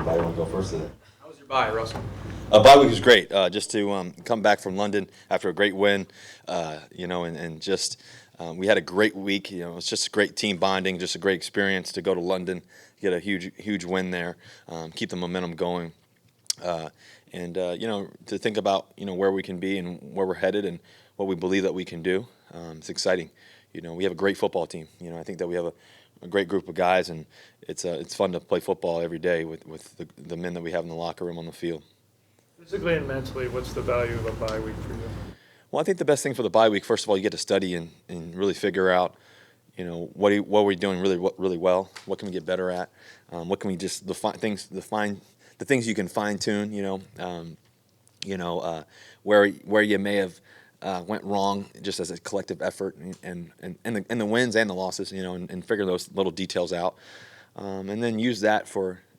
Anybody want to go first today? How was your bye, Russell? Bye week was great. Just to come back from London after a great win, and just we had a great week. It's just a great team bonding, just a great experience to go to London, get a huge win there, keep the momentum going, and to think about where we can be and where we're headed and what we believe that we can do. It's exciting. We have a great football team. I think that we have a great group of guys, and it's fun to play football every day with the men that we have in the locker room on the field. Physically and mentally, what's the value of a bye week for you? Well, I think the best thing for the bye week, first of all, you get to study and really figure out, what are we doing really well? What can we get better at? What can we just the things you can fine tune? Where you may have went wrong just as a collective effort, and the wins and the losses, and figure those little details out, and then use that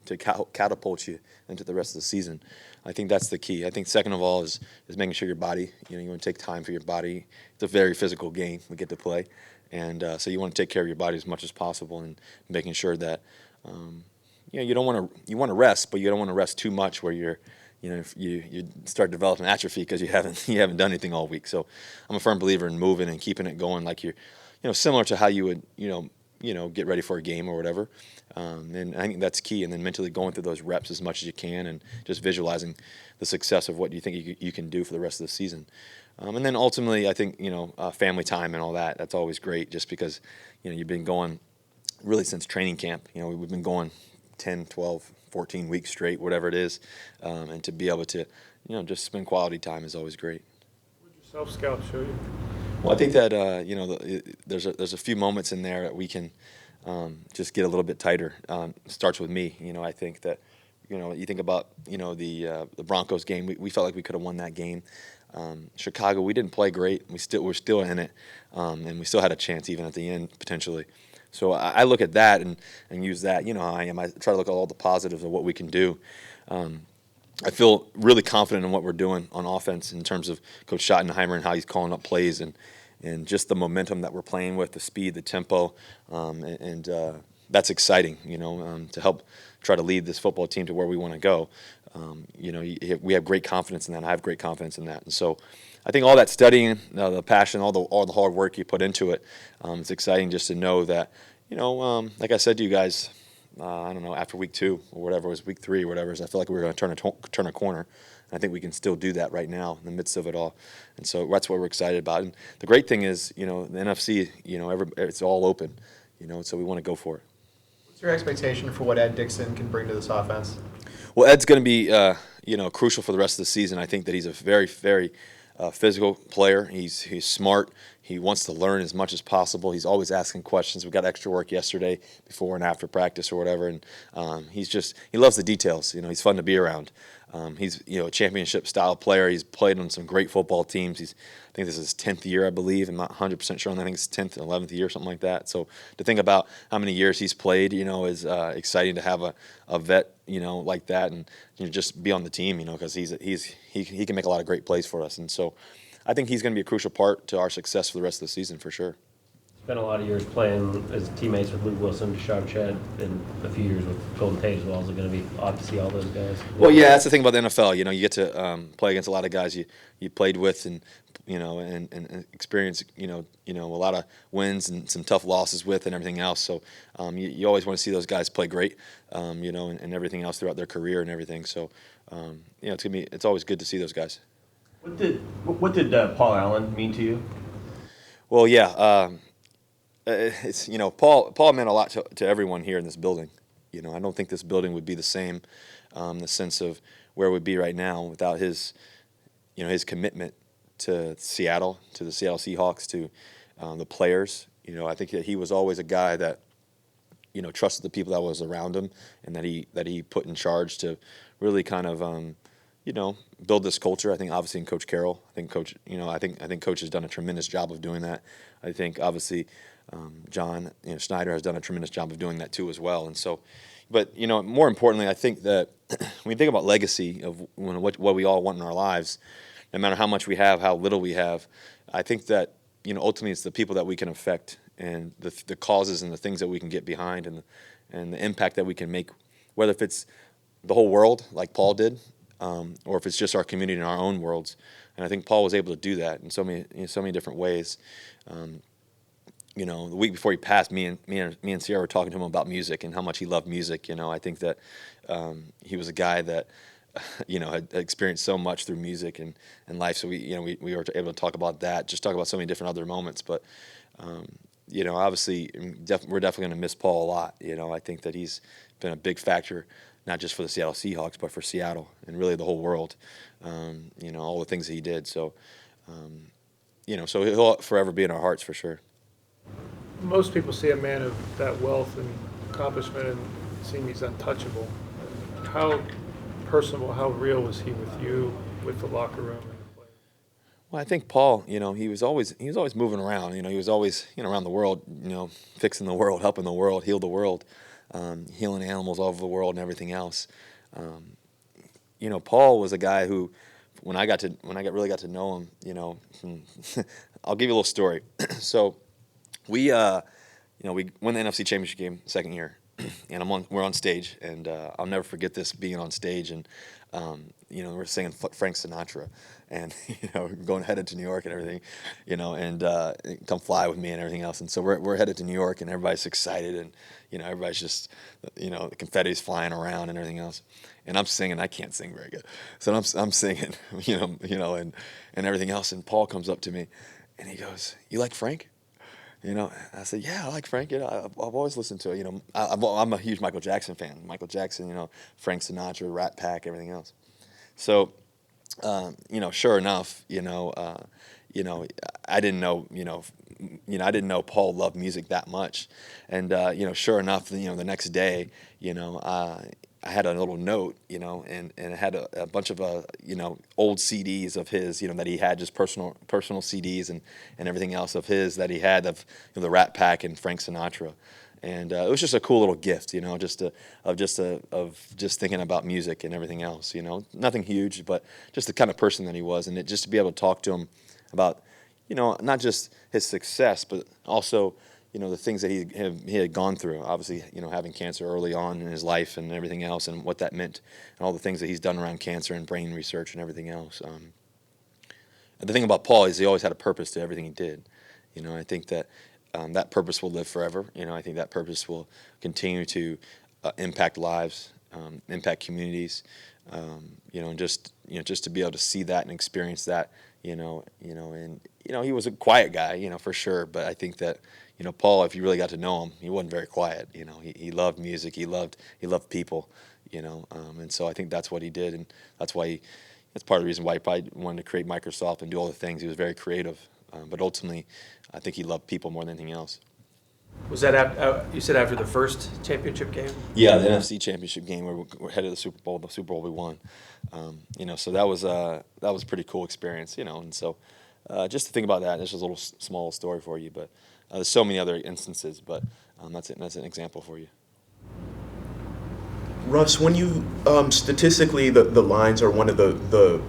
to catapult you into the rest of the season. I think that's the key. I think second of all is making sure your body, you want to take time for your body. It's a very physical game we get to play, and so you want to take care of your body as much as possible, and making sure that you want to rest, but you don't want to rest too much where you start developing atrophy because you haven't done anything all week. So I'm a firm believer in moving and keeping it going, like similar to how you would get ready for a game or whatever. And I think that's key. And then mentally going through those reps as much as you can, and just visualizing the success of what you think you can do for the rest of the season. And then ultimately, I think family time and all that. That's always great, just because you've been going really since training camp. We've been going 10, 12, 14 weeks straight, whatever it is, and to be able to just spend quality time is always great. What did your self-scout show you? Well, I think that there's a few moments in there that we can just get a little bit tighter. Starts with me. I think that you think about the Broncos game. We felt like we could have won that game. Chicago, we didn't play great. We're still in it, and we still had a chance even at the end potentially. So I look at that and use that. How I am. I try to look at all the positives of what we can do. I feel really confident in what we're doing on offense in terms of Coach Schottenheimer and how he's calling up plays, and just the momentum that we're playing with, the speed, the tempo, and that's exciting, to help try to lead this football team to where we want to go. We have great confidence in that, and I have great confidence in that. And so I think all that studying, the passion, all the hard work you put into it, it's exciting just to know that, like I said to you guys, I don't know, after week 2 or whatever, it was week 3 or whatever, I feel like we were going to turn a corner. And I think we can still do that right now in the midst of it all. And so that's what we're excited about. And the great thing is, the NFC, it's all open, so we want to go for it. What's your expectation for what Ed Dickson can bring to this offense? Well, Ed's going to be, crucial for the rest of the season. I think that he's a very, very physical player. He's smart. He wants to learn as much as possible. He's always asking questions. We got extra work yesterday before and after practice or whatever, and he loves the details. He's fun to be around. He's a championship style player. He's played on some great football teams. I think this is his 10th year, I believe. I'm not 100% sure. I think it's 10th, 11th year, something like that. So to think about how many years he's played, is exciting to have a vet, like that, and just be on the team, because he can make a lot of great plays for us, and so I think he's going to be a crucial part to our success for the rest of the season for sure. Spent a lot of years playing as teammates with Luke Wilson, Deshaun Chad, and a few years with Golden Tate as well. Is it going to be odd to see all those guys? Well, yeah, that's the thing about the NFL. You get to play against a lot of guys you played with, and and experience a lot of wins and some tough losses with, and everything else. So you always want to see those guys play great, and everything else throughout their career and everything. So it's always good to see those guys. What did Paul Allen mean to you? Well, yeah. It's Paul meant a lot to everyone here in this building. I don't think this building would be the same, in the sense of where it would be right now without his his commitment to Seattle, to the Seattle Seahawks, to the players. I think that he was always a guy that trusted the people that was around him, and that he put in charge to really kind of build this culture. I think obviously in Coach Carroll, I think Coach has done a tremendous job of doing that. I think obviously John Schneider has done a tremendous job of doing that too as well. And so, but more importantly, I think that when you think about legacy of what we all want in our lives, no matter how much we have, how little we have, I think that ultimately it's the people that we can affect, and the causes and the things that we can get behind, and the impact that we can make, whether if it's the whole world like Paul did, or if it's just our community in our own worlds. And I think Paul was able to do that in so many different ways. The week before he passed, me and Sierra were talking to him about music and how much he loved music. I think that he was a guy that had experienced so much through music and life. So we were able to talk about that, just talk about so many different other moments. But obviously, we're definitely going to miss Paul a lot. I think that he's been a big factor, not just for the Seattle Seahawks, but for Seattle and really the whole world. All the things that he did. So, so he'll forever be in our hearts for sure. Most people see a man of that wealth and accomplishment and seem he's untouchable. How personal, how real was he with you, with the locker room and the players? Well, I think Paul, he was always moving around. He was always around the world, fixing the world, helping the world, heal the world, healing animals all over the world and everything else. Paul was a guy who, when I really got to know him, I'll give you a little story. So we won the NFC Championship game second year, and we're on stage, and I'll never forget this, being on stage, and we're singing Frank Sinatra, and going headed to New York and everything, and Come Fly With Me and everything else, and so we're headed to New York, and everybody's excited, and everybody's just the confetti's flying around and everything else, and I'm singing. I can't sing very good, so I'm singing, and everything else, and Paul comes up to me, and he goes, "You like Frank?" I said, "Yeah, I like Frank. I've always listened to it. I'm a huge Michael Jackson fan. Michael Jackson, Frank Sinatra, Rat Pack, everything else." So, sure enough, I didn't know, I didn't know Paul loved music that much, and sure enough, the next day, I had a little note, and it had a bunch of old CDs of his, that he had, just personal CDs and everything else of his that he had of the Rat Pack and Frank Sinatra, and it was just a cool little gift, just thinking about music and everything else, nothing huge, but just the kind of person that he was, and just to be able to talk to him about, not just his success, but also the things that he had gone through, obviously, having cancer early on in his life and everything else, and what that meant, and all the things that he's done around cancer and brain research and everything else. And the thing about Paul is he always had a purpose to everything he did. I think that that purpose will live forever. I think that purpose will continue to impact lives, impact communities, and just to be able to see that and experience that, and he was a quiet guy, for sure, but I think that, Paul, if you really got to know him, he wasn't very quiet. He loved music. He loved people. And so I think that's what he did, and that's part of the reason why he probably wanted to create Microsoft and do all the things. He was very creative, but ultimately, I think he loved people more than anything else. Was that you said after the first championship game? Yeah, the NFC Championship game where we're headed to the Super Bowl we won. So that was a pretty cool experience. And so just to think about that, this is a little small story for you, but there's so many other instances, but that's an example for you. Russ, when you statistically, the Lions are one of the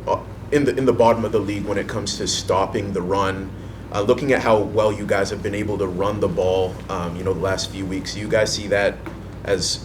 in the bottom of the league when it comes to stopping the run. Looking at how well you guys have been able to run the ball, the last few weeks, do you guys see that as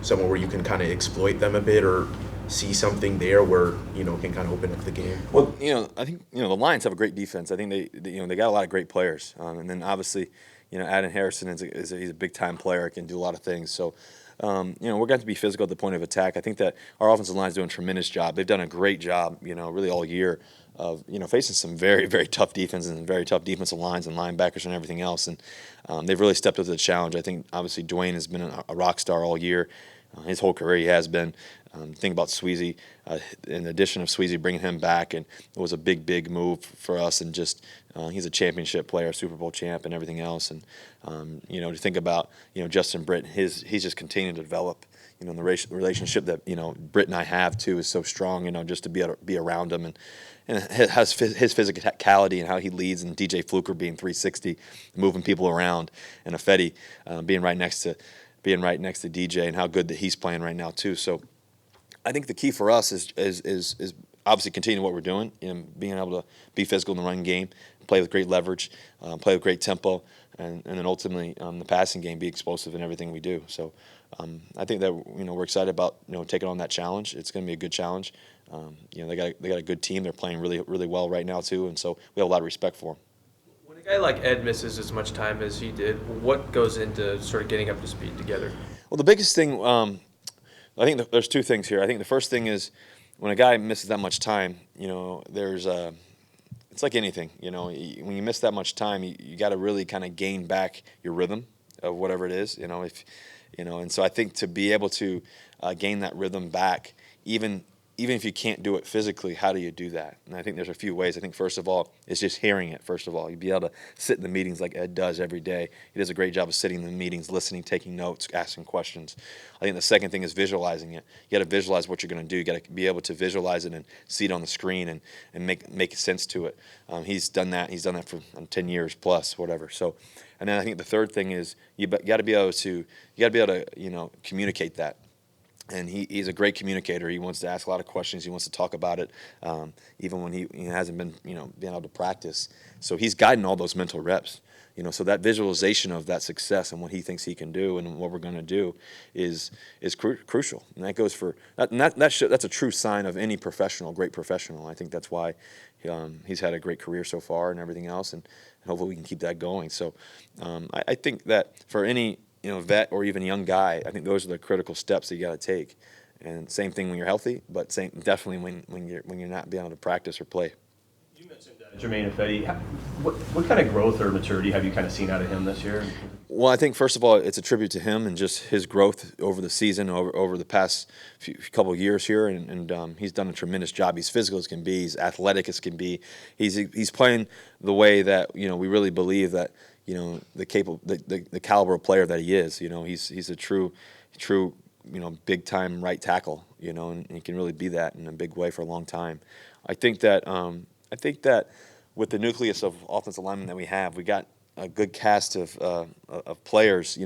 somewhere where you can kind of exploit them a bit, or see something there where can kind of open up the game? Well, I think the Lions have a great defense. I think they got a lot of great players, and then obviously Adam Harrison he's a big time player, can do a lot of things. So we're going to be physical at the point of attack. I think that our offensive line is doing a tremendous job. They've done a great job, really all year of facing some very, very tough defenses and very tough defensive lines and linebackers and everything else. And they've really stepped up to the challenge. I think obviously Dwayne has been a rock star all year. His whole career he has been. Think about Sweezy. In addition of Sweezy bringing him back, and it was a big, big move for us. And just he's a championship player, Super Bowl champ, and everything else. And to think about Justin Britt, he's just continuing to develop. The relationship that Britt and I have too is so strong. Just to be around him, and it has his physicality and how he leads, and DJ Fluker being 360, moving people around, and Ifedi being right next to DJ, and how good that he's playing right now too. So I think the key for us is obviously continuing what we're doing, being able to be physical in the run game, play with great leverage, play with great tempo, and then ultimately the passing game, be explosive in everything we do. So I think that we're excited about taking on that challenge. It's going to be a good challenge. They got a good team. They're playing really really well right now too, and so we have a lot of respect for them. When a guy like Ed misses as much time as he did, what goes into sort of getting up to speed together? Well, the biggest thing, I think there's two things here. I think the first thing is when a guy misses that much time, there's it's like anything, when you miss that much time, you got to really kind of gain back your rhythm of whatever it is, and so I think to be able to gain that rhythm back, even if you can't do it physically, how do you do that? And I think there's a few ways. I think first of all, it's just hearing it. First of all, you'd be able to sit in the meetings like Ed does every day. He does a great job of sitting in the meetings, listening, taking notes, asking questions. I think the second thing is visualizing it. You got to visualize what you're going to do. You got to be able to visualize it and see it on the screen and make sense to it. He's done that. He's done that for 10 years plus, whatever. So, and then I think the third thing is you got to be able to communicate that. And he's a great communicator. He wants to ask a lot of questions. He wants to talk about it, even when he hasn't been able to practice. So he's guiding all those mental reps. So that visualization of that success and what he thinks he can do and what we're going to do is crucial. And that goes for that. And that's a true sign of any professional, great professional. I think that's why he's had a great career so far and everything else. And hopefully we can keep that going. So I think that for any vet or even young guy, I think those are the critical steps that you got to take. And same thing when you're healthy, but definitely when you're not being able to practice or play. You mentioned Jermaine Ifedi. What kind of growth or maturity have you kind of seen out of him this year? Well, I think first of all, it's a tribute to him and just his growth over the season, over the past couple of years here, and he's done a tremendous job. He's physical as can be, he's athletic as can be. He's playing the way that we really believe that the caliber of player that he is. He's a true big time right tackle. And he can really be that in a big way for a long time. I think that with the nucleus of offensive linemen that we have, we got a good cast of players,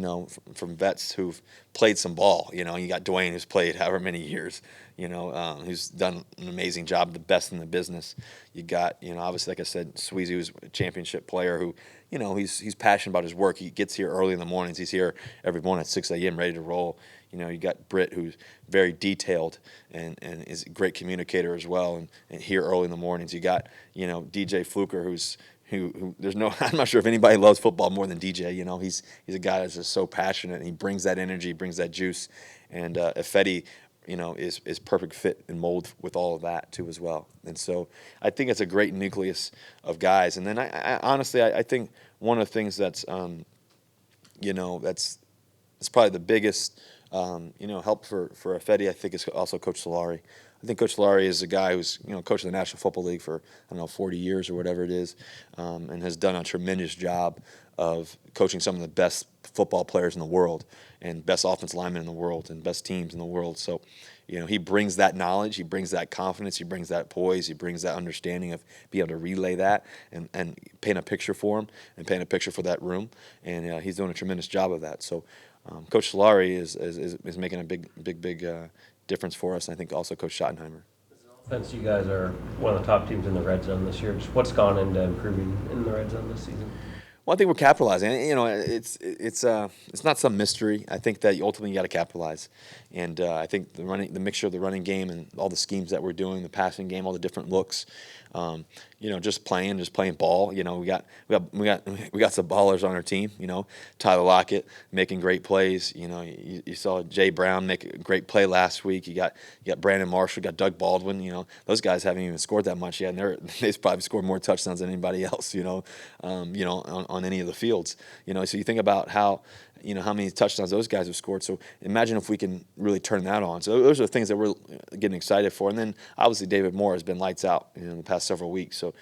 from vets who've played some ball. You got Dwayne, who's played however many years, who's done an amazing job, the best in the business. You got, obviously, like I said, Sweezy, who's a championship player who, he's passionate about his work. He gets here early in the mornings. He's here every morning at 6 a.m. ready to roll. You got Britt, who's very detailed and is a great communicator as well, and here early in the mornings. You got, DJ Fluker, who there's no, I'm not sure if anybody loves football more than DJ. He's a guy that's just so passionate, and he brings that energy, brings that juice, and Ifedi, is perfect fit and mold with all of that too as well. And so I think it's a great nucleus of guys. And then I honestly think one of the things that's that's probably the biggest help for Ifedi, I think, is also Coach Solari. I think Coach Solari is a guy who's coached in the National Football League for 40 years or whatever it is, and has done a tremendous job of coaching some of the best football players in the world and best offensive linemen in the world and best teams in the world. So, he brings that knowledge, he brings that confidence, he brings that poise, he brings that understanding of being able to relay that and paint a picture for him and paint a picture for that room. And he's doing a tremendous job of that. So Coach Solari is making a big difference for us. And I think also Coach Schottenheimer. Since you guys are one of the top teams in the red zone this year, just what's gone into improving in the red zone this season? Well, I think we're capitalizing. It's not some mystery. I think that ultimately you got to capitalize, and I think the mixture of the running game and all the schemes that we're doing, the passing game, all the different looks, just playing ball. We got some ballers on our team. Tyler Lockett making great plays. You saw Jay Brown make a great play last week. You got Brandon Marshall, you got Doug Baldwin. Those guys haven't even scored that much yet, and they've probably scored more touchdowns than anybody else. On any of the fields. So you think about how many touchdowns those guys have scored. So imagine if we can really turn that on. So those are the things that we're getting excited for. And then obviously David Moore has been lights out in the past several weeks. So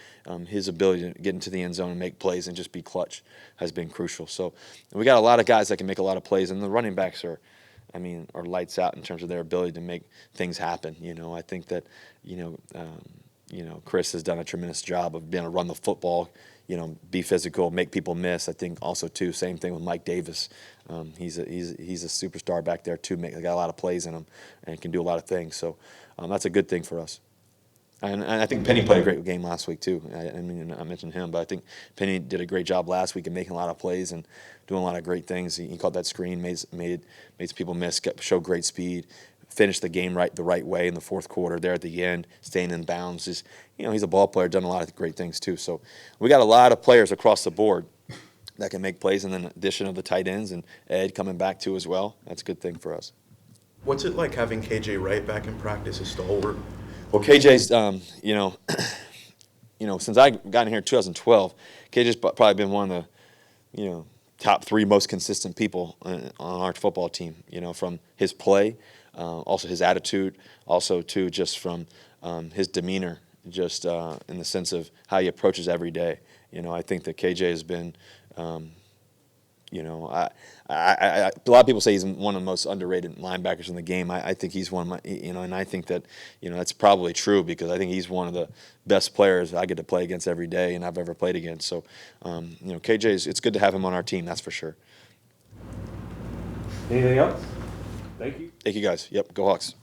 his ability to get into the end zone and make plays and just be clutch has been crucial. So we got a lot of guys that can make a lot of plays, and the running backs are lights out in terms of their ability to make things happen. I think that Chris has done a tremendous job of being able to run the football. Be physical, make people miss. I think also too, same thing with Mike Davis. He's a superstar back there too. Got a lot of plays in him and can do a lot of things. So that's a good thing for us. And I think Penny played a great game last week too. I mean, I mentioned him, but I think Penny did a great job last week in making a lot of plays and doing a lot of great things. He caught that screen, made people miss, showed great speed, finished the game the right way in the fourth quarter there at the end, staying in bounds. He's a ball player, done a lot of great things too. So we got a lot of players across the board that can make plays, and then addition of the tight ends and Ed coming back too as well. That's a good thing for us. What's it like having KJ Wright back in practice, a stalwart? Well, KJ's, since I got in here in 2012, KJ's probably been one of the, top 3 most consistent people on our football team. From his play, also his attitude, also too just from his demeanor, just in the sense of how he approaches every day. I think that KJ has been. A lot of people say he's one of the most underrated linebackers in the game. I think he's one of my, and I think that, that's probably true because I think he's one of the best players I get to play against every day and I've ever played against. So, KJ, it's good to have him on our team, that's for sure. Anything else? Thank you. Thank you guys. Yep, go Hawks.